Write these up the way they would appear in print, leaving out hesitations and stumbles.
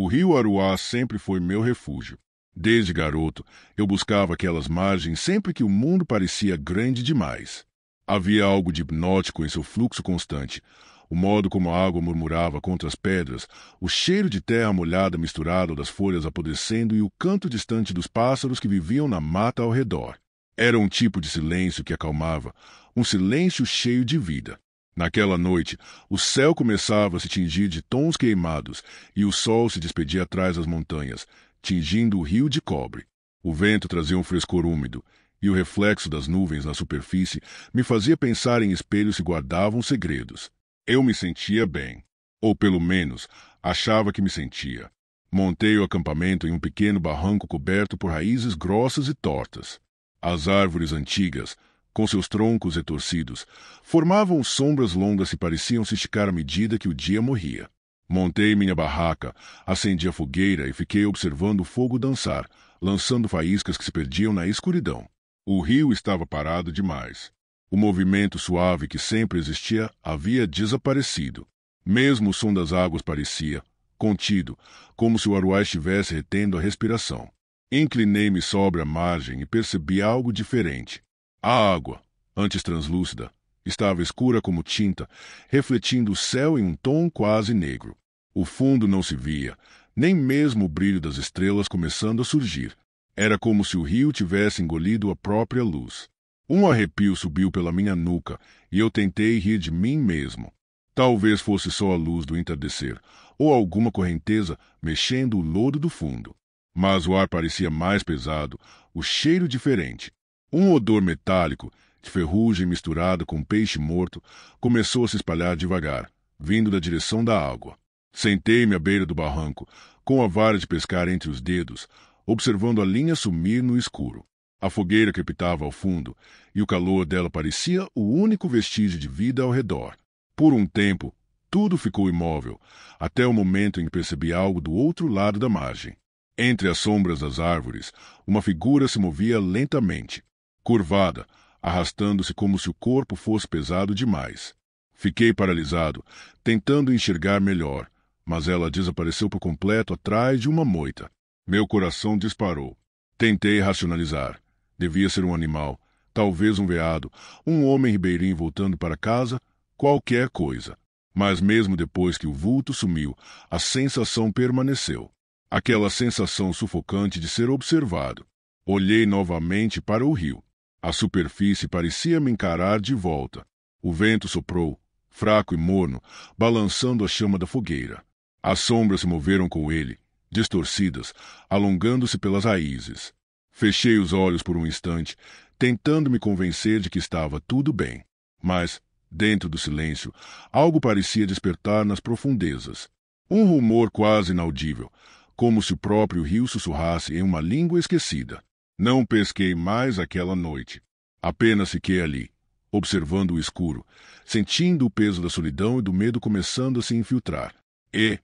O rio Aruá sempre foi meu refúgio. Desde garoto, eu buscava aquelas margens sempre que o mundo parecia grande demais. Havia algo de hipnótico em seu fluxo constante, o modo como a água murmurava contra as pedras, o cheiro de terra molhada misturado das folhas apodrecendo e o canto distante dos pássaros que viviam na mata ao redor. Era um tipo de silêncio que acalmava, um silêncio cheio de vida. Naquela noite, o céu começava a se tingir de tons queimados e o sol se despedia atrás das montanhas, tingindo o rio de cobre. O vento trazia um frescor úmido, e o reflexo das nuvens na superfície me fazia pensar em espelhos que guardavam segredos. Eu me sentia bem, ou pelo menos achava que me sentia. Montei o acampamento em um pequeno barranco coberto por raízes grossas e tortas. As árvores antigas, com seus troncos retorcidos, formavam sombras longas que pareciam se esticar à medida que o dia morria. Montei minha barraca, acendi a fogueira e fiquei observando o fogo dançar, lançando faíscas que se perdiam na escuridão. O rio estava parado demais. O movimento suave que sempre existia havia desaparecido. Mesmo o som das águas parecia contido, como se o Aruá estivesse retendo a respiração. Inclinei-me sobre a margem e percebi algo diferente. A água, antes translúcida, estava escura como tinta, refletindo o céu em um tom quase negro. O fundo não se via, nem mesmo o brilho das estrelas começando a surgir. Era como se o rio tivesse engolido a própria luz. Um arrepio subiu pela minha nuca e eu tentei rir de mim mesmo. Talvez fosse só a luz do entardecer, ou alguma correnteza mexendo o lodo do fundo. Mas o ar parecia mais pesado, o cheiro diferente. Um odor metálico, de ferrugem misturada com peixe morto, começou a se espalhar devagar, vindo da direção da água. Sentei-me à beira do barranco, com a vara de pescar entre os dedos, observando a linha sumir no escuro. A fogueira crepitava ao fundo, e o calor dela parecia o único vestígio de vida ao redor. Por um tempo, tudo ficou imóvel, até o momento em que percebi algo do outro lado da margem. Entre as sombras das árvores, uma figura se movia lentamente, curvada, arrastando-se como se o corpo fosse pesado demais. Fiquei paralisado, tentando enxergar melhor, mas ela desapareceu por completo atrás de uma moita. Meu coração disparou. Tentei racionalizar. Devia ser um animal, talvez um veado, um homem ribeirinho voltando para casa, qualquer coisa. Mas mesmo depois que o vulto sumiu, a sensação permaneceu. Aquela sensação sufocante de ser observado. Olhei novamente para o rio. A superfície parecia me encarar de volta. O vento soprou, fraco e morno, balançando a chama da fogueira. As sombras se moveram com ele, distorcidas, alongando-se pelas raízes. Fechei os olhos por um instante, tentando me convencer de que estava tudo bem. Mas, dentro do silêncio, algo parecia despertar nas profundezas. Um rumor quase inaudível, como se o próprio rio sussurrasse em uma língua esquecida. Não pesquei mais aquela noite. Apenas fiquei ali, observando o escuro, sentindo o peso da solidão e do medo começando a se infiltrar. E,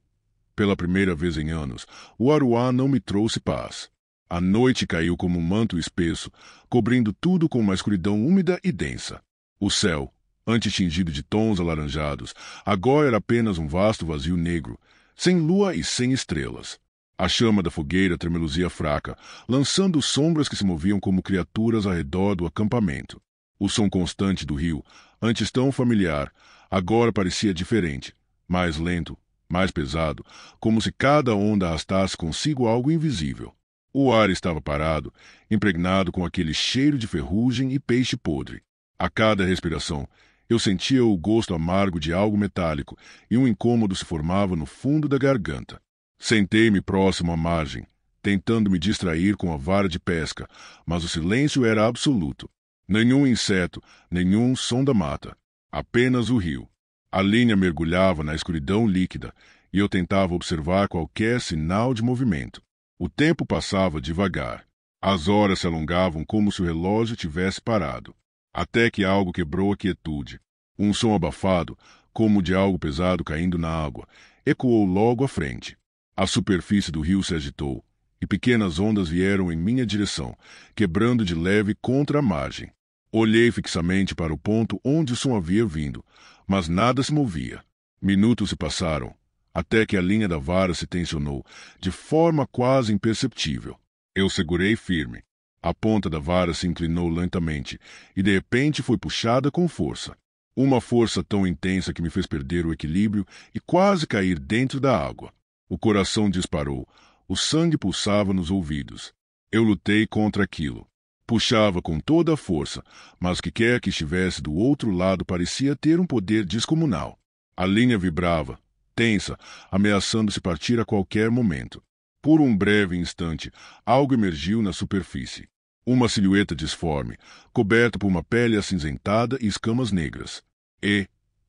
pela primeira vez em anos, o Aruá não me trouxe paz. A noite caiu como um manto espesso, cobrindo tudo com uma escuridão úmida e densa. O céu, antes tingido de tons alaranjados, agora era apenas um vasto vazio negro, sem lua e sem estrelas. A chama da fogueira tremeluzia fraca, lançando sombras que se moviam como criaturas ao redor do acampamento. O som constante do rio, antes tão familiar, agora parecia diferente, mais lento, mais pesado, como se cada onda arrastasse consigo algo invisível. O ar estava parado, impregnado com aquele cheiro de ferrugem e peixe podre. A cada respiração, eu sentia o gosto amargo de algo metálico e um incômodo se formava no fundo da garganta. Sentei-me próximo à margem, tentando me distrair com a vara de pesca, mas o silêncio era absoluto. Nenhum inseto, nenhum som da mata. Apenas o rio. A linha mergulhava na escuridão líquida e eu tentava observar qualquer sinal de movimento. O tempo passava devagar. As horas se alongavam como se o relógio tivesse parado. Até que algo quebrou a quietude. Um som abafado, como de algo pesado caindo na água, ecoou logo à frente. A superfície do rio se agitou, e pequenas ondas vieram em minha direção, quebrando de leve contra a margem. Olhei fixamente para o ponto onde o som havia vindo, mas nada se movia. Minutos se passaram. até que a linha da vara se tensionou, de forma quase imperceptível. Eu segurei firme. A ponta da vara se inclinou lentamente, e de repente foi puxada com força. Uma força tão intensa que me fez perder o equilíbrio e quase cair dentro da água. O coração disparou, o sangue pulsava nos ouvidos. Eu lutei contra aquilo. Puxava com toda a força, mas o que quer que estivesse do outro lado parecia ter um poder descomunal. A linha vibrava, tensa, ameaçando se partir a qualquer momento. Por um breve instante, algo emergiu na superfície. Uma silhueta disforme, coberta por uma pele acinzentada e escamas negras. E,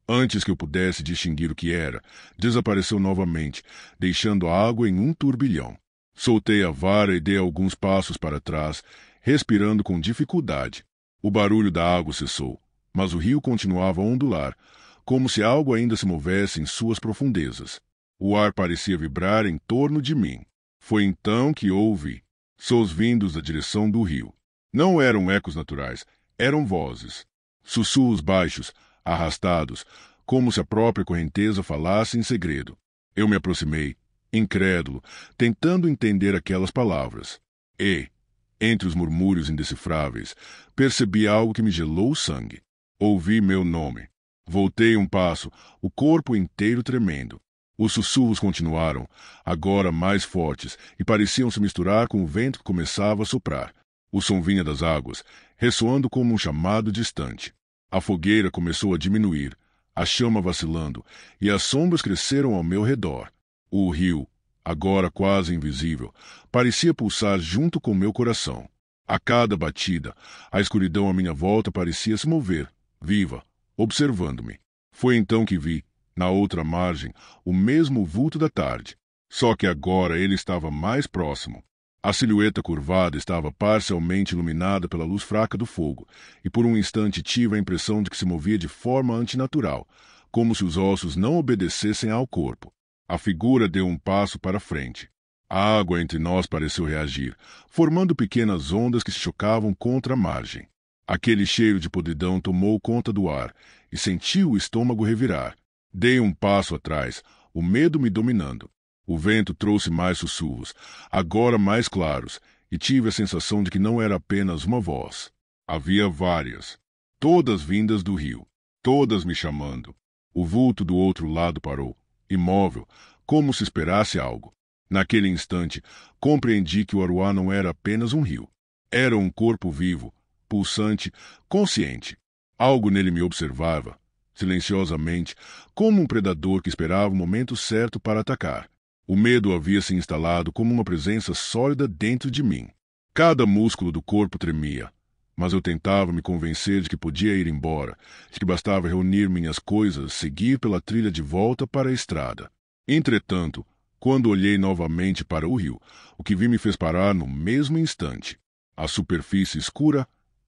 antes que eu pudesse distinguir o que era, desapareceu novamente, deixando a água em um turbilhão. Soltei a vara e dei alguns passos para trás, respirando com dificuldade. O barulho da água cessou, mas o rio continuava a ondular, como se algo ainda se movesse em suas profundezas. O ar parecia vibrar em torno de mim. Foi então que ouvi sons vindos da direção do rio. Não eram ecos naturais, eram vozes. Sussurros baixos, arrastados, como se a própria correnteza falasse em segredo. Eu me aproximei, incrédulo, tentando entender aquelas palavras. E, entre os murmúrios indecifráveis, percebi algo que me gelou o sangue. Ouvi meu nome. Voltei um passo, o corpo inteiro tremendo. Os sussurros continuaram, agora mais fortes, e pareciam se misturar com o vento que começava a soprar. O som vinha das águas, ressoando como um chamado distante. A fogueira começou a diminuir, a chama vacilando, e as sombras cresceram ao meu redor. O rio, agora quase invisível, parecia pulsar junto com meu coração. A cada batida, a escuridão à minha volta parecia se mover, viva, observando-me. Foi então que vi, na outra margem, o mesmo vulto da tarde. Só que agora ele estava mais próximo. A silhueta curvada estava parcialmente iluminada pela luz fraca do fogo, e por um instante tive a impressão de que se movia de forma antinatural, como se os ossos não obedecessem ao corpo. A figura deu um passo para frente. A água entre nós pareceu reagir, formando pequenas ondas que se chocavam contra a margem. Aquele cheiro de podridão tomou conta do ar, e senti o estômago revirar. Dei um passo atrás, o medo me dominando. O vento trouxe mais sussurros, agora mais claros, e tive a sensação de que não era apenas uma voz. Havia várias, todas vindas do rio, todas me chamando. O vulto do outro lado parou, imóvel, como se esperasse algo. Naquele instante, compreendi que o Aruá não era apenas um rio. Era um corpo vivo, pulsante, consciente. Algo nele me observava, silenciosamente, como um predador que esperava o momento certo para atacar. O medo havia se instalado como uma presença sólida dentro de mim. Cada músculo do corpo tremia, mas eu tentava me convencer de que podia ir embora, de que bastava reunir minhas coisas, seguir pela trilha de volta para a estrada. Entretanto, quando olhei novamente para o rio, o que vi me fez parar no mesmo instante. A superfície escura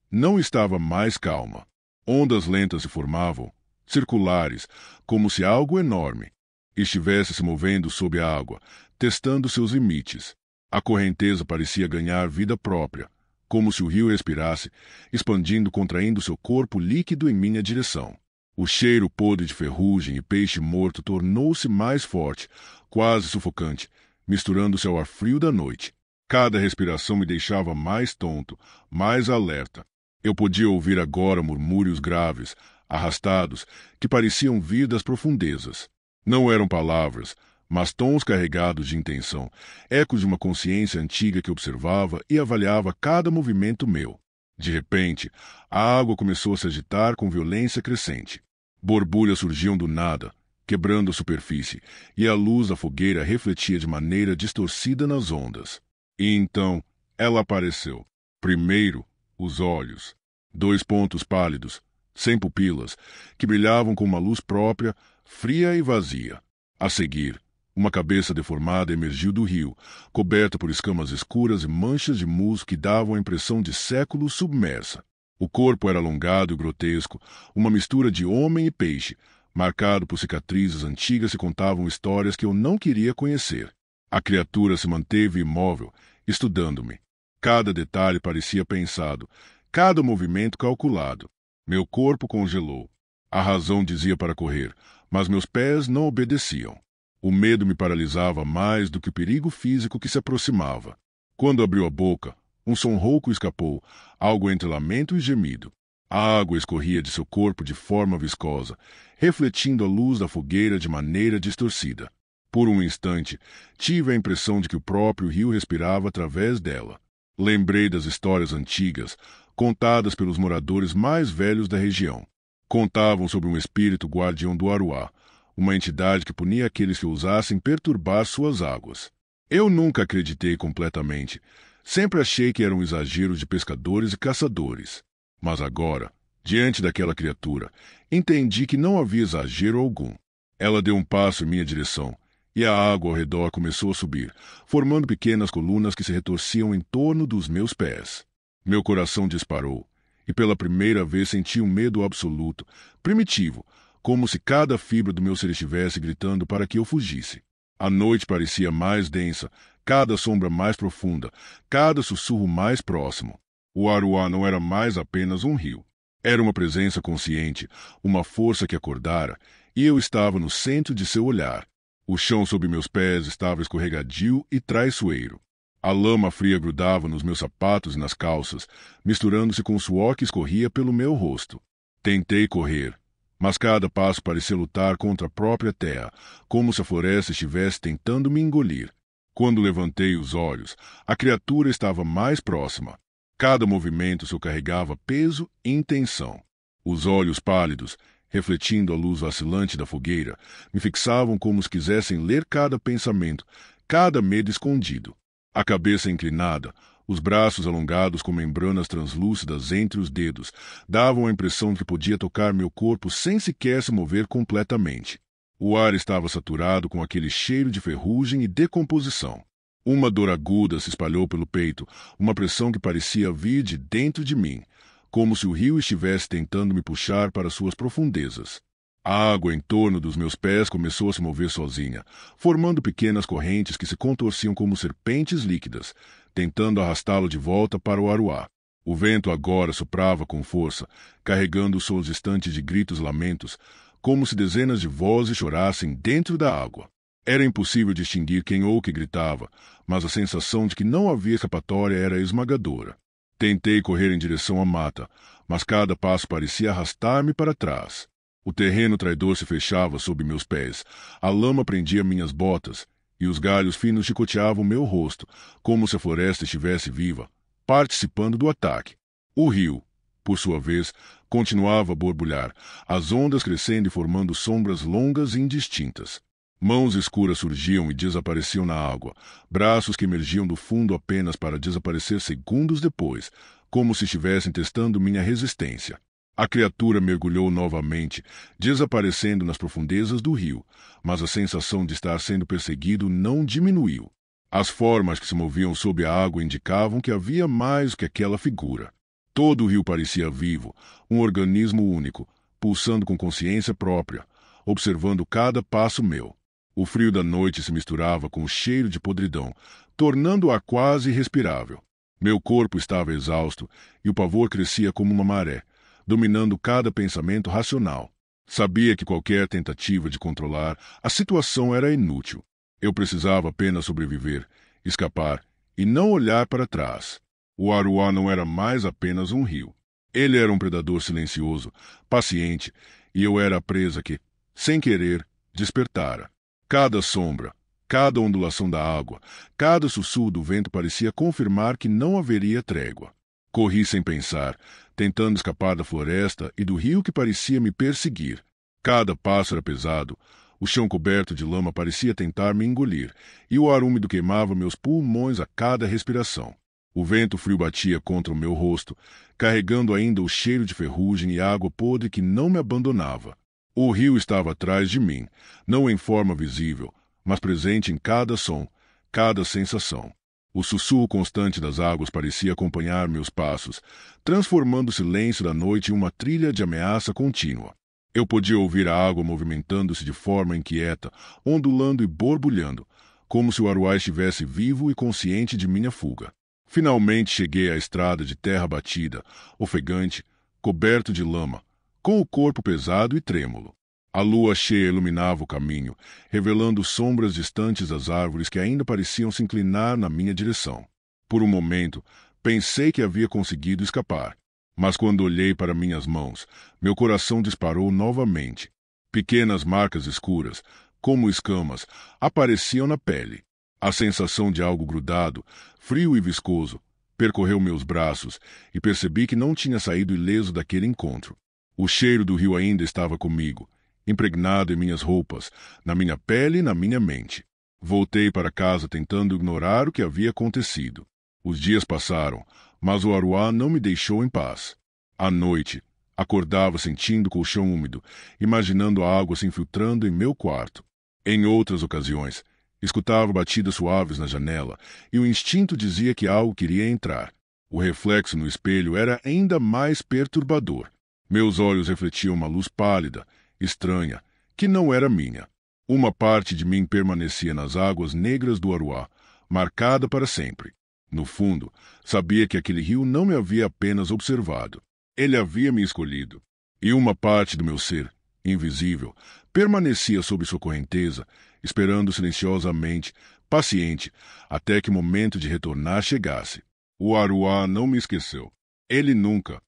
não estava mais calma. Ondas lentas se formavam, circulares, como se algo enorme estivesse se movendo sob a água, testando seus limites. A correnteza parecia ganhar vida própria, como se o rio respirasse, expandindo, contraindo seu corpo líquido em minha direção. O cheiro podre de ferrugem e peixe morto tornou-se mais forte, quase sufocante, misturando-se ao ar frio da noite. Cada respiração me deixava mais tonto, mais alerta. Eu podia ouvir agora murmúrios graves, arrastados, que pareciam vir das profundezas. Não eram palavras, mas tons carregados de intenção, ecos de uma consciência antiga que observava e avaliava cada movimento meu. De repente, a água começou a se agitar com violência crescente. Borbulhas surgiam do nada, quebrando a superfície, e a luz da fogueira refletia de maneira distorcida nas ondas. E então, ela apareceu. Primeiro, os olhos. 2 pontos pálidos, sem pupilas, que brilhavam com uma luz própria, fria e vazia. A seguir, uma cabeça deformada emergiu do rio, coberta por escamas escuras e manchas de musgo que davam a impressão de séculos submersa. O corpo era alongado e grotesco, uma mistura de homem e peixe, marcado por cicatrizes antigas que contavam histórias que eu não queria conhecer. A criatura se manteve imóvel, estudando-me. Cada detalhe parecia pensado, cada movimento calculado. Meu corpo congelou. A razão dizia para correr, mas meus pés não obedeciam. O medo me paralisava mais do que o perigo físico que se aproximava. Quando abriu a boca, um som rouco escapou, algo entre lamento e gemido. A água escorria de seu corpo de forma viscosa, refletindo a luz da fogueira de maneira distorcida. Por um instante, tive a impressão de que o próprio rio respirava através dela. Lembrei das histórias antigas, contadas pelos moradores mais velhos da região. Contavam sobre um espírito guardião do Aruá, uma entidade que punia aqueles que ousassem perturbar suas águas. Eu nunca acreditei completamente. Sempre achei que era um exagero de pescadores e caçadores. Mas agora, diante daquela criatura, entendi que não havia exagero algum. Ela deu um passo em minha direção, e a água ao redor começou a subir, formando pequenas colunas que se retorciam em torno dos meus pés. Meu coração disparou, e pela primeira vez senti um medo absoluto, primitivo, como se cada fibra do meu ser estivesse gritando para que eu fugisse. A noite parecia mais densa, cada sombra mais profunda, cada sussurro mais próximo. O Aruá não era mais apenas um rio. Era uma presença consciente, uma força que acordara, e eu estava no centro de seu olhar. O chão sob meus pés estava escorregadio e traiçoeiro. A lama fria grudava nos meus sapatos e nas calças, misturando-se com o suor que escorria pelo meu rosto. Tentei correr, mas cada passo parecia lutar contra a própria terra, como se a floresta estivesse tentando me engolir. Quando levantei os olhos, a criatura estava mais próxima. Cada movimento carregava peso e intenção. Os olhos pálidos, refletindo a luz vacilante da fogueira, me fixavam como se quisessem ler cada pensamento, cada medo escondido. A cabeça inclinada, os braços alongados com membranas translúcidas entre os dedos, davam a impressão de que podia tocar meu corpo sem sequer se mover completamente. O ar estava saturado com aquele cheiro de ferrugem e decomposição. Uma dor aguda se espalhou pelo peito, uma pressão que parecia vir de dentro de mim, como se o rio estivesse tentando me puxar para suas profundezas. A água em torno dos meus pés começou a se mover sozinha, formando pequenas correntes que se contorciam como serpentes líquidas, tentando arrastá-lo de volta para o Aruá. O vento agora soprava com força, carregando sons distantes de gritos e lamentos, como se dezenas de vozes chorassem dentro da água. Era impossível distinguir quem ou que gritava, mas a sensação de que não havia escapatória era esmagadora. Tentei correr em direção à mata, mas cada passo parecia arrastar-me para trás. O terreno traidor se fechava sob meus pés, a lama prendia minhas botas, e os galhos finos chicoteavam meu rosto, como se a floresta estivesse viva, participando do ataque. O rio, por sua vez, continuava a borbulhar, as ondas crescendo e formando sombras longas e indistintas. Mãos escuras surgiam e desapareciam na água, braços que emergiam do fundo apenas para desaparecer segundos depois, como se estivessem testando minha resistência. A criatura mergulhou novamente, desaparecendo nas profundezas do rio, mas a sensação de estar sendo perseguido não diminuiu. As formas que se moviam sob a água indicavam que havia mais que aquela figura. Todo o rio parecia vivo, um organismo único, pulsando com consciência própria, observando cada passo meu. O frio da noite se misturava com o cheiro de podridão, tornando o ar quase irrespirável. Meu corpo estava exausto e o pavor crescia como uma maré, dominando cada pensamento racional. Sabia que qualquer tentativa de controlar a situação era inútil. Eu precisava apenas sobreviver, escapar e não olhar para trás. O Aruá não era mais apenas um rio. Ele era um predador silencioso, paciente, e eu era a presa que, sem querer, despertara. Cada sombra, cada ondulação da água, cada sussurro do vento parecia confirmar que não haveria trégua. Corri sem pensar, tentando escapar da floresta e do rio que parecia me perseguir. Cada passo era pesado, o chão coberto de lama parecia tentar me engolir, e o ar úmido queimava meus pulmões a cada respiração. O vento frio batia contra o meu rosto, carregando ainda o cheiro de ferrugem e água podre que não me abandonava. O rio estava atrás de mim, não em forma visível, mas presente em cada som, cada sensação. O sussurro constante das águas parecia acompanhar meus passos, transformando o silêncio da noite em uma trilha de ameaça contínua. Eu podia ouvir a água movimentando-se de forma inquieta, ondulando e borbulhando, como se o Aruá estivesse vivo e consciente de minha fuga. Finalmente cheguei à estrada de terra batida, ofegante, coberto de lama, com o corpo pesado e trêmulo. A lua cheia iluminava o caminho, revelando sombras distantes das árvores que ainda pareciam se inclinar na minha direção. Por um momento, pensei que havia conseguido escapar. Mas quando olhei para minhas mãos, meu coração disparou novamente. Pequenas marcas escuras, como escamas, apareciam na pele. A sensação de algo grudado, frio e viscoso, percorreu meus braços e percebi que não tinha saído ileso daquele encontro. O cheiro do rio ainda estava comigo, impregnado em minhas roupas, na minha pele e na minha mente. Voltei para casa tentando ignorar o que havia acontecido. Os dias passaram, mas o aruá não me deixou em paz. À noite, acordava sentindo o colchão úmido, imaginando a água se infiltrando em meu quarto. Em outras ocasiões, escutava batidas suaves na janela e o instinto dizia que algo queria entrar. O reflexo no espelho era ainda mais perturbador. Meus olhos refletiam uma luz pálida, estranha, que não era minha. Uma parte de mim permanecia nas águas negras do aruá, marcada para sempre. No fundo, sabia que aquele rio não me havia apenas observado. Ele havia me escolhido. E uma parte do meu ser, invisível, permanecia sob sua correnteza, esperando silenciosamente, paciente, até que o momento de retornar chegasse. O aruá não me esqueceu. Ele nunca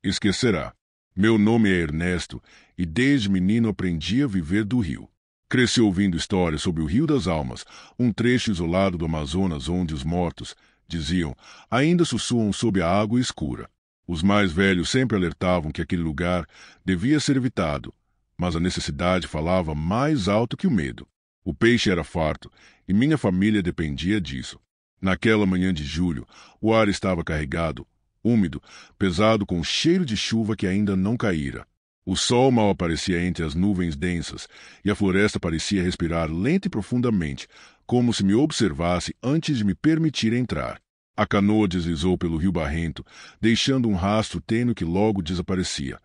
esquecerá. Meu nome é Ernesto, e desde menino aprendi a viver do rio. Cresci ouvindo histórias sobre o Rio das Almas, um trecho isolado do Amazonas onde os mortos, diziam, ainda sussurram sob a água escura. Os mais velhos sempre alertavam que aquele lugar devia ser evitado, mas a necessidade falava mais alto que o medo. O peixe era farto, e minha família dependia disso. Naquela manhã de julho, o ar estava carregado, úmido, pesado com o cheiro de chuva que ainda não caíra. O sol mal aparecia entre as nuvens densas, e a floresta parecia respirar lenta e profundamente, como se me observasse antes de me permitir entrar. A canoa deslizou pelo rio barrento, deixando um rastro tênue que logo desaparecia,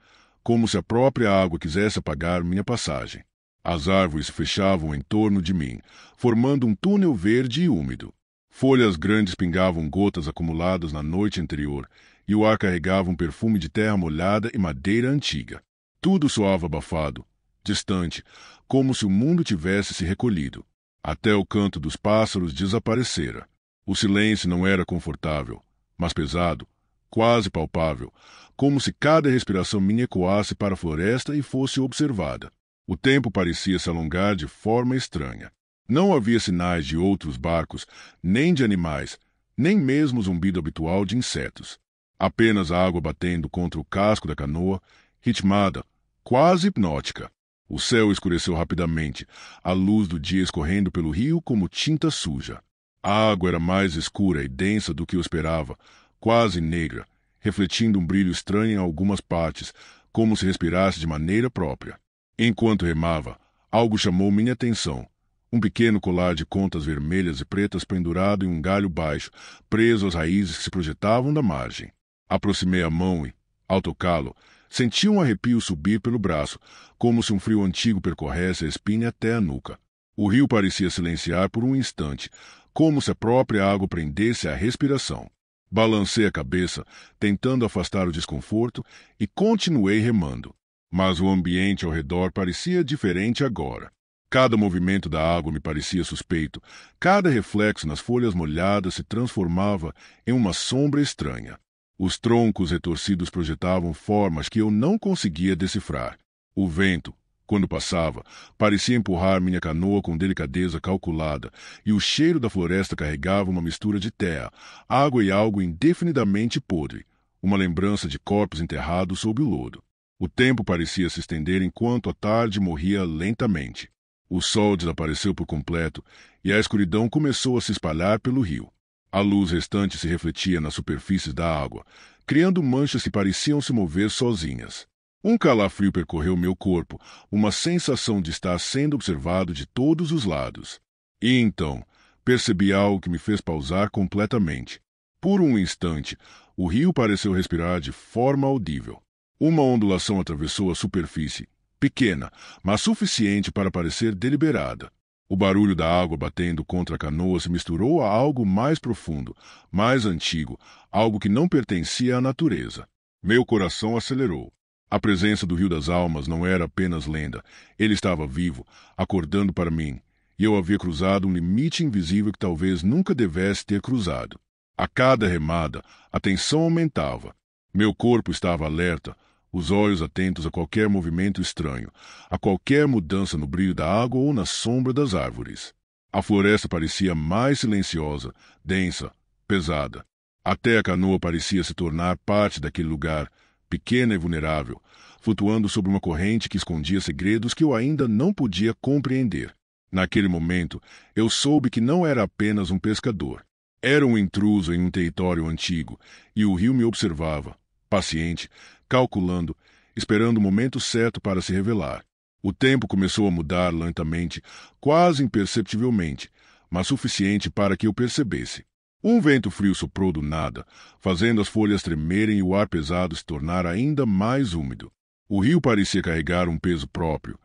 como se a própria água quisesse apagar minha passagem. As árvores se fechavam em torno de mim, formando um túnel verde e úmido. Folhas grandes pingavam gotas acumuladas na noite anterior, e o ar carregava um perfume de terra molhada e madeira antiga. Tudo soava abafado, distante, como se o mundo tivesse se recolhido. Até o canto dos pássaros desaparecera. O silêncio não era confortável, mas pesado, quase palpável, como se cada respiração minha ecoasse para a floresta e fosse observada. O tempo parecia se alongar de forma estranha. Não havia sinais de outros barcos, nem de animais, nem mesmo o zumbido habitual de insetos. Apenas a água batendo contra o casco da canoa, ritmada, quase hipnótica. O céu escureceu rapidamente, a luz do dia escorrendo pelo rio como tinta suja. A água era mais escura e densa do que eu esperava, quase negra, refletindo um brilho estranho em algumas partes, como se respirasse de maneira própria. Enquanto remava, algo chamou minha atenção. Um pequeno colar de contas vermelhas e pretas pendurado em um galho baixo, preso às raízes que se projetavam da margem. Aproximei a mão e, ao tocá-lo, senti um arrepio subir pelo braço, como se um frio antigo percorresse a espinha até a nuca. O rio parecia silenciar por um instante, como se a própria água prendesse a respiração. Balancei a cabeça, tentando afastar o desconforto, e continuei remando. Mas o ambiente ao redor parecia diferente agora. Cada movimento da água me parecia suspeito, cada reflexo nas folhas molhadas se transformava em uma sombra estranha. Os troncos retorcidos projetavam formas que eu não conseguia decifrar. O vento, quando passava, parecia empurrar minha canoa com delicadeza calculada, e o cheiro da floresta carregava uma mistura de terra, água e algo indefinidamente podre, uma lembrança de corpos enterrados sob o lodo. O tempo parecia se estender enquanto a tarde morria lentamente. O sol desapareceu por completo, e a escuridão começou a se espalhar pelo rio. A luz restante se refletia nas superfícies da água, criando manchas que pareciam se mover sozinhas. Um calafrio percorreu meu corpo, uma sensação de estar sendo observado de todos os lados. E então, percebi algo que me fez pausar completamente. Por um instante, o rio pareceu respirar de forma audível. Uma ondulação atravessou a superfície, pequena, mas suficiente para parecer deliberada. O barulho da água batendo contra a canoa se misturou a algo mais profundo, mais antigo, algo que não pertencia à natureza. Meu coração acelerou. A presença do Rio das Almas não era apenas lenda. Ele estava vivo, acordando para mim, e eu havia cruzado um limite invisível que talvez nunca devesse ter cruzado. A cada remada, a tensão aumentava. Meu corpo estava alerta, os olhos atentos a qualquer movimento estranho, a qualquer mudança no brilho da água ou na sombra das árvores. A floresta parecia mais silenciosa, densa, pesada. Até a canoa parecia se tornar parte daquele lugar, pequena e vulnerável, flutuando sobre uma corrente que escondia segredos que eu ainda não podia compreender. Naquele momento, eu soube que não era apenas um pescador. Era um intruso em um território antigo, e o rio me observava, paciente, calculando, esperando o momento certo para se revelar. O tempo começou a mudar lentamente, quase imperceptivelmente, mas suficiente para que eu percebesse. Um vento frio soprou do nada, fazendo as folhas tremerem e o ar pesado se tornar ainda mais úmido. O rio parecia carregar um peso próprio,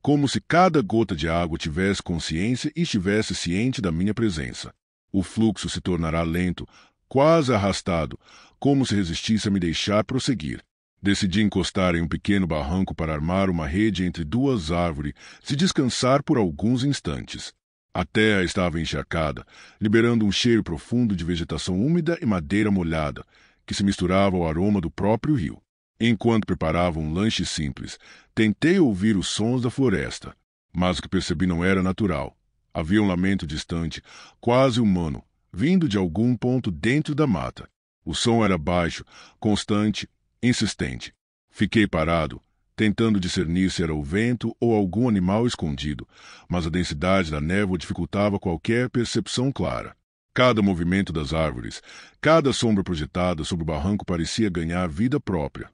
como se cada gota de água tivesse consciência e estivesse ciente da minha presença. O fluxo se tornará lento, quase arrastado, como se resistisse a me deixar prosseguir. Decidi encostar em um pequeno barranco para armar uma rede entre duas árvores e descansar por alguns instantes. A terra estava encharcada, liberando um cheiro profundo de vegetação úmida e madeira molhada, que se misturava ao aroma do próprio rio. Enquanto preparava um lanche simples, tentei ouvir os sons da floresta, mas o que percebi não era natural. Havia um lamento distante, quase humano, vindo de algum ponto dentro da mata. O som era baixo, constante, insistente. Fiquei parado, tentando discernir se era o vento ou algum animal escondido, mas a densidade da névoa dificultava qualquer percepção clara. Cada movimento das árvores, cada sombra projetada sobre o barranco parecia ganhar vida própria,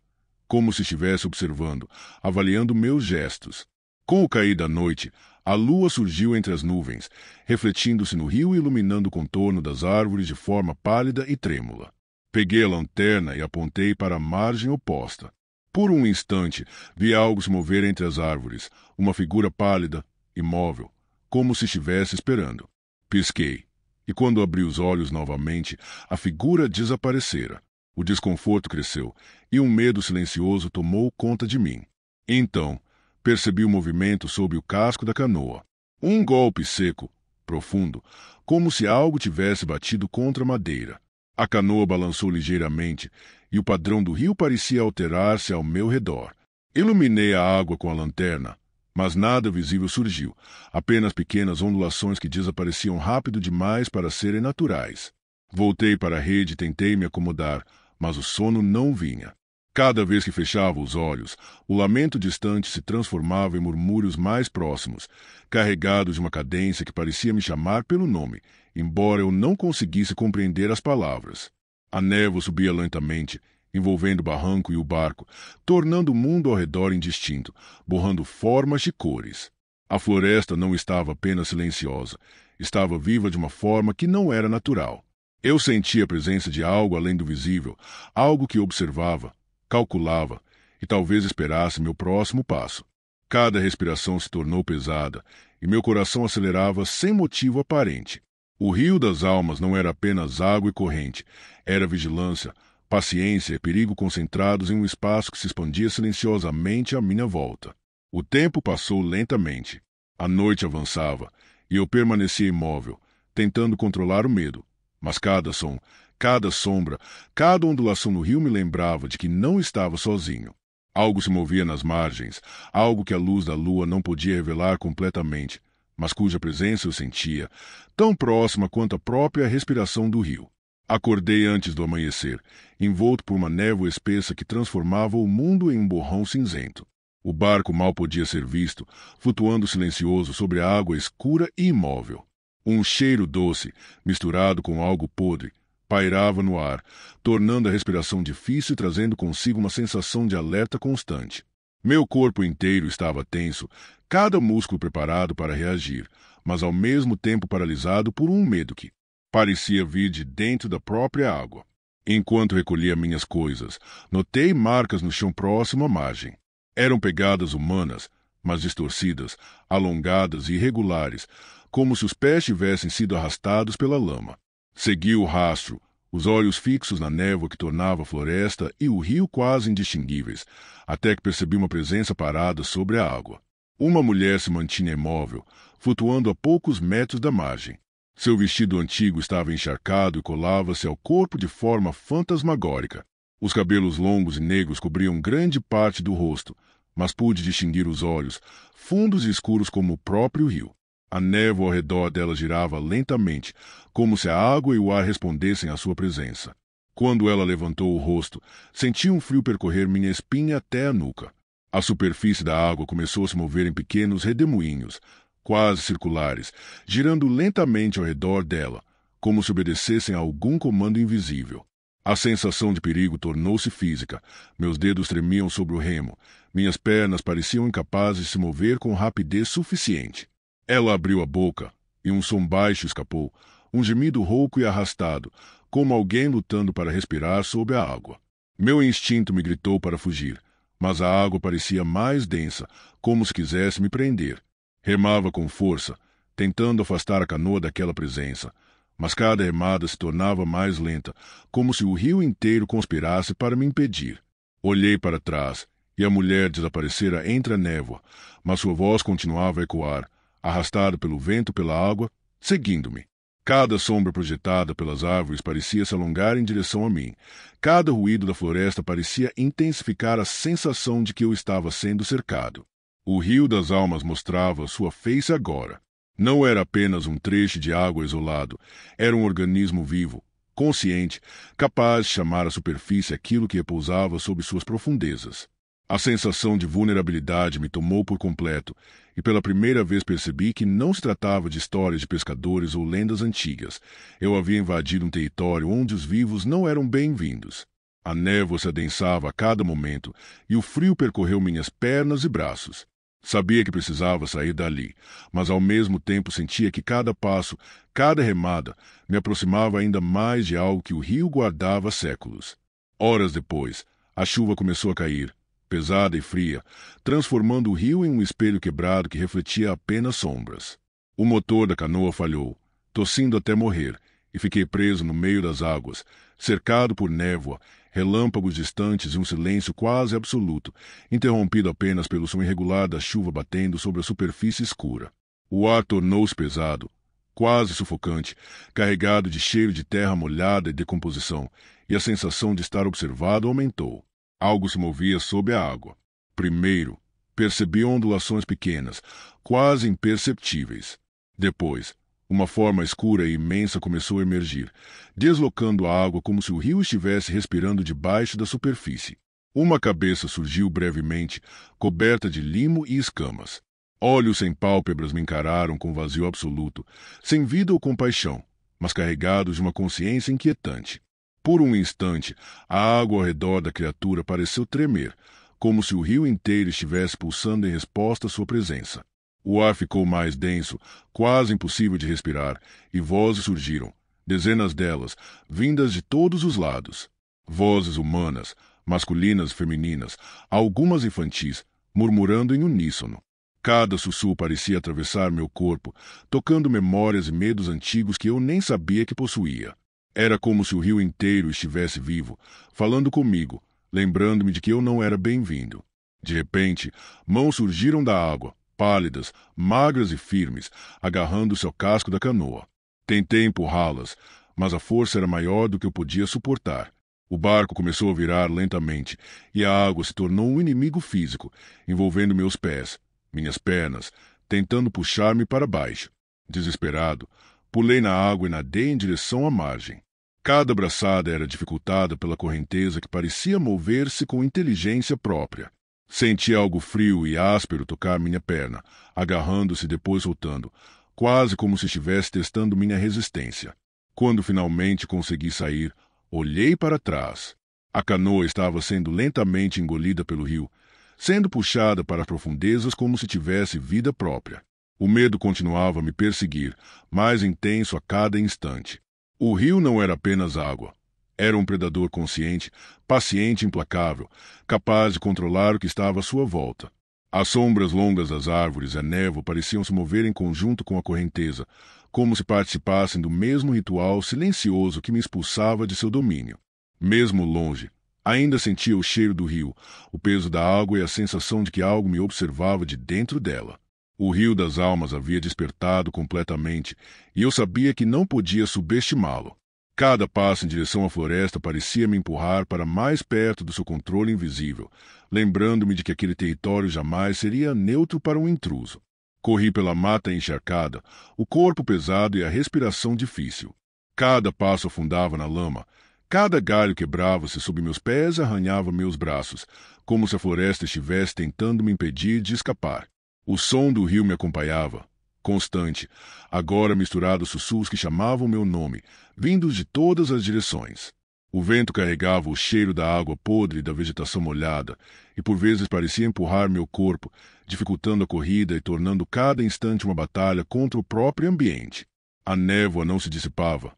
como se estivesse observando, avaliando meus gestos. Com o cair da noite, a lua surgiu entre as nuvens, refletindo-se no rio e iluminando o contorno das árvores de forma pálida e trêmula. Peguei a lanterna e apontei para a margem oposta. Por um instante, vi algo se mover entre as árvores, uma figura pálida, imóvel, como se estivesse esperando. Pisquei, e quando abri os olhos novamente, a figura desaparecera. O desconforto cresceu, e um medo silencioso tomou conta de mim. Então, percebi o movimento sob o casco da canoa. Um golpe seco, profundo, como se algo tivesse batido contra a madeira. A canoa balançou ligeiramente, e o padrão do rio parecia alterar-se ao meu redor. Iluminei a água com a lanterna, mas nada visível surgiu, apenas pequenas ondulações que desapareciam rápido demais para serem naturais. Voltei para a rede e tentei me acomodar, mas o sono não vinha. Cada vez que fechava os olhos, o lamento distante se transformava em murmúrios mais próximos, carregados de uma cadência que parecia me chamar pelo nome, embora eu não conseguisse compreender as palavras. A névoa subia lentamente, envolvendo o barranco e o barco, tornando o mundo ao redor indistinto, borrando formas e cores. A floresta não estava apenas silenciosa, estava viva de uma forma que não era natural. Eu sentia a presença de algo além do visível, algo que observava, calculava e talvez esperasse meu próximo passo. Cada respiração se tornou pesada e meu coração acelerava sem motivo aparente. O rio das almas não era apenas água e corrente, era vigilância, paciência e perigo concentrados em um espaço que se expandia silenciosamente à minha volta. O tempo passou lentamente. A noite avançava e eu permanecia imóvel, tentando controlar o medo. Mas cada som, cada sombra, cada ondulação no rio me lembrava de que não estava sozinho. Algo se movia nas margens, algo que a luz da lua não podia revelar completamente, mas cuja presença eu sentia, tão próxima quanto a própria respiração do rio. Acordei antes do amanhecer, envolto por uma névoa espessa que transformava o mundo em um borrão cinzento. O barco mal podia ser visto, flutuando silencioso sobre a água escura e imóvel. Um cheiro doce, misturado com algo podre, pairava no ar, tornando a respiração difícil e trazendo consigo uma sensação de alerta constante. Meu corpo inteiro estava tenso, cada músculo preparado para reagir, mas ao mesmo tempo paralisado por um medo que parecia vir de dentro da própria água. Enquanto recolhia minhas coisas, notei marcas no chão próximo à margem. Eram pegadas humanas, mas distorcidas, alongadas e irregulares, como se os pés tivessem sido arrastados pela lama. Segui o rastro, os olhos fixos na névoa que tornava a floresta e o rio quase indistinguíveis, até que percebi uma presença parada sobre a água. Uma mulher se mantinha imóvel, flutuando a poucos metros da margem. Seu vestido antigo estava encharcado e colava-se ao corpo de forma fantasmagórica. Os cabelos longos e negros cobriam grande parte do rosto, mas pude distinguir os olhos, fundos e escuros como o próprio rio. A névoa ao redor dela girava lentamente, como se a água e o ar respondessem à sua presença. Quando ela levantou o rosto, senti um frio percorrer minha espinha até a nuca. A superfície da água começou a se mover em pequenos redemoinhos, quase circulares, girando lentamente ao redor dela, como se obedecessem a algum comando invisível. A sensação de perigo tornou-se física. Meus dedos tremiam sobre o remo. Minhas pernas pareciam incapazes de se mover com rapidez suficiente. Ela abriu a boca, e um som baixo escapou, um gemido rouco e arrastado, como alguém lutando para respirar sob a água. Meu instinto me gritou para fugir, mas a água parecia mais densa, como se quisesse me prender. Remava com força, tentando afastar a canoa daquela presença, mas cada remada se tornava mais lenta, como se o rio inteiro conspirasse para me impedir. Olhei para trás, e a mulher desaparecera entre a névoa, mas sua voz continuava a ecoar, arrastada pelo vento pela água, seguindo-me. Cada sombra projetada pelas árvores parecia se alongar em direção a mim. Cada ruído da floresta parecia intensificar a sensação de que eu estava sendo cercado. O rio das almas mostrava sua face agora. Não era apenas um trecho de água isolado, era um organismo vivo, consciente, capaz de chamar à superfície aquilo que repousava sob suas profundezas. A sensação de vulnerabilidade me tomou por completo, e pela primeira vez percebi que não se tratava de histórias de pescadores ou lendas antigas. Eu havia invadido um território onde os vivos não eram bem-vindos. A névoa se adensava a cada momento, e o frio percorreu minhas pernas e braços. Sabia que precisava sair dali, mas ao mesmo tempo sentia que cada passo, cada remada, me aproximava ainda mais de algo que o rio guardava há séculos. Horas depois, a chuva começou a cair, pesada e fria, transformando o rio em um espelho quebrado que refletia apenas sombras. O motor da canoa falhou, tossindo até morrer, e fiquei preso no meio das águas, cercado por névoa, relâmpagos distantes e um silêncio quase absoluto, interrompido apenas pelo som irregular da chuva batendo sobre a superfície escura. O ar tornou-se pesado, quase sufocante, carregado de cheiro de terra molhada e decomposição, e a sensação de estar observado aumentou. Algo se movia sob a água. Primeiro, percebi ondulações pequenas, quase imperceptíveis. Depois, uma forma escura e imensa começou a emergir, deslocando a água como se o rio estivesse respirando debaixo da superfície. Uma cabeça surgiu brevemente, coberta de limo e escamas. Olhos sem pálpebras me encararam com vazio absoluto, sem vida ou compaixão, mas carregados de uma consciência inquietante. Por um instante, a água ao redor da criatura pareceu tremer, como se o rio inteiro estivesse pulsando em resposta à sua presença. O ar ficou mais denso, quase impossível de respirar, e vozes surgiram, dezenas delas, vindas de todos os lados. Vozes humanas, masculinas e femininas, algumas infantis, murmurando em uníssono. Cada sussurro parecia atravessar meu corpo, tocando memórias e medos antigos que eu nem sabia que possuía. Era como se o rio inteiro estivesse vivo, falando comigo, lembrando-me de que eu não era bem-vindo. De repente, mãos surgiram da água, pálidas, magras e firmes, agarrando-se ao casco da canoa. Tentei empurrá-las, mas a força era maior do que eu podia suportar. O barco começou a virar lentamente, e a água se tornou um inimigo físico, envolvendo meus pés, minhas pernas, tentando puxar-me para baixo. Desesperado, pulei na água e nadei em direção à margem. Cada braçada era dificultada pela correnteza que parecia mover-se com inteligência própria. Senti algo frio e áspero tocar minha perna, agarrando-se e depois soltando, quase como se estivesse testando minha resistência. Quando finalmente consegui sair, olhei para trás. A canoa estava sendo lentamente engolida pelo rio, sendo puxada para as profundezas como se tivesse vida própria. O medo continuava a me perseguir, mais intenso a cada instante. O rio não era apenas água. Era um predador consciente, paciente e implacável, capaz de controlar o que estava à sua volta. As sombras longas das árvores e a névoa pareciam se mover em conjunto com a correnteza, como se participassem do mesmo ritual silencioso que me expulsava de seu domínio. Mesmo longe, ainda sentia o cheiro do rio, o peso da água e a sensação de que algo me observava de dentro dela. O rio das almas havia despertado completamente, e eu sabia que não podia subestimá-lo. Cada passo em direção à floresta parecia me empurrar para mais perto do seu controle invisível, lembrando-me de que aquele território jamais seria neutro para um intruso. Corri pela mata encharcada, o corpo pesado e a respiração difícil. Cada passo afundava na lama, cada galho quebrava-se sob meus pés e arranhava meus braços, como se a floresta estivesse tentando me impedir de escapar. O som do rio me acompanhava, constante, agora misturado a sussurros que chamavam meu nome, vindos de todas as direções. O vento carregava o cheiro da água podre e da vegetação molhada, e por vezes parecia empurrar meu corpo, dificultando a corrida e tornando cada instante uma batalha contra o próprio ambiente. A névoa não se dissipava.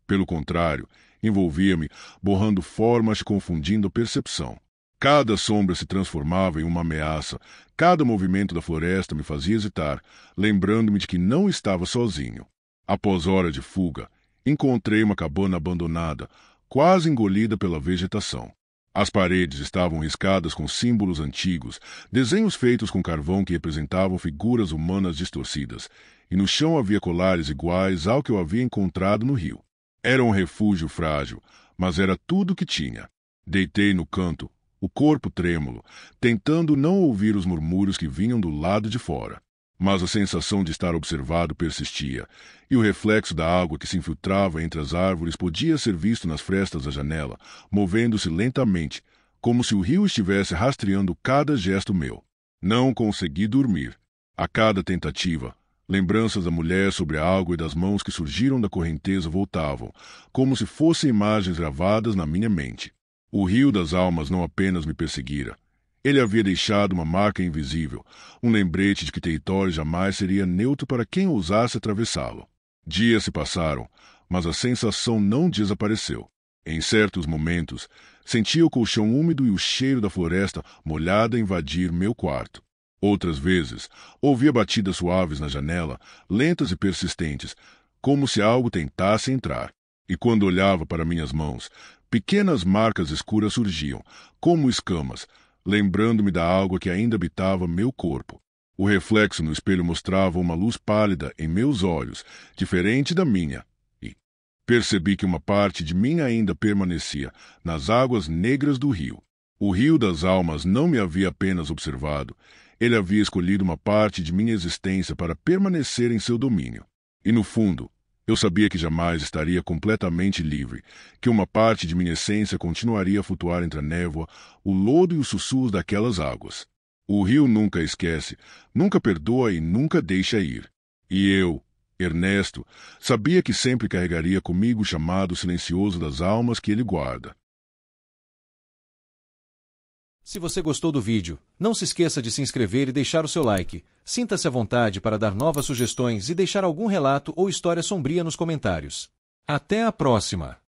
Pelo contrário, envolvia-me, borrando formas e confundindo a percepção. Cada sombra se transformava em uma ameaça, cada movimento da floresta me fazia hesitar, lembrando-me de que não estava sozinho. Após hora de fuga, encontrei uma cabana abandonada, quase engolida pela vegetação. As paredes estavam riscadas com símbolos antigos, desenhos feitos com carvão que representavam figuras humanas distorcidas, e no chão havia colares iguais ao que eu havia encontrado no rio. Era um refúgio frágil, mas era tudo o que tinha. Deitei no canto, o corpo trêmulo, tentando não ouvir os murmúrios que vinham do lado de fora. Mas a sensação de estar observado persistia, e o reflexo da água que se infiltrava entre as árvores podia ser visto nas frestas da janela, movendo-se lentamente, como se o rio estivesse rastreando cada gesto meu. Não consegui dormir. A cada tentativa, lembranças da mulher sobre a água e das mãos que surgiram da correnteza voltavam, como se fossem imagens gravadas na minha mente. O rio das almas não apenas me perseguira. Ele havia deixado uma marca invisível, um lembrete de que território jamais seria neutro para quem ousasse atravessá-lo. Dias se passaram, mas a sensação não desapareceu. Em certos momentos, sentia o colchão úmido e o cheiro da floresta molhada invadir meu quarto. Outras vezes, ouvia batidas suaves na janela, lentas e persistentes, como se algo tentasse entrar. E quando olhava para minhas mãos, pequenas marcas escuras surgiam, como escamas, lembrando-me da água que ainda habitava meu corpo. O reflexo no espelho mostrava uma luz pálida em meus olhos, diferente da minha, e percebi que uma parte de mim ainda permanecia nas águas negras do rio. O rio das almas não me havia apenas observado, ele havia escolhido uma parte de minha existência para permanecer em seu domínio. E no fundo, eu sabia que jamais estaria completamente livre, que uma parte de minha essência continuaria a flutuar entre a névoa, o lodo e os sussurros daquelas águas. O rio nunca esquece, nunca perdoa e nunca deixa ir. E eu, Ernesto, sabia que sempre carregaria comigo o chamado silencioso das almas que ele guarda. Se você gostou do vídeo, não se esqueça de se inscrever e deixar o seu like. Sinta-se à vontade para dar novas sugestões e deixar algum relato ou história sombria nos comentários. Até a próxima!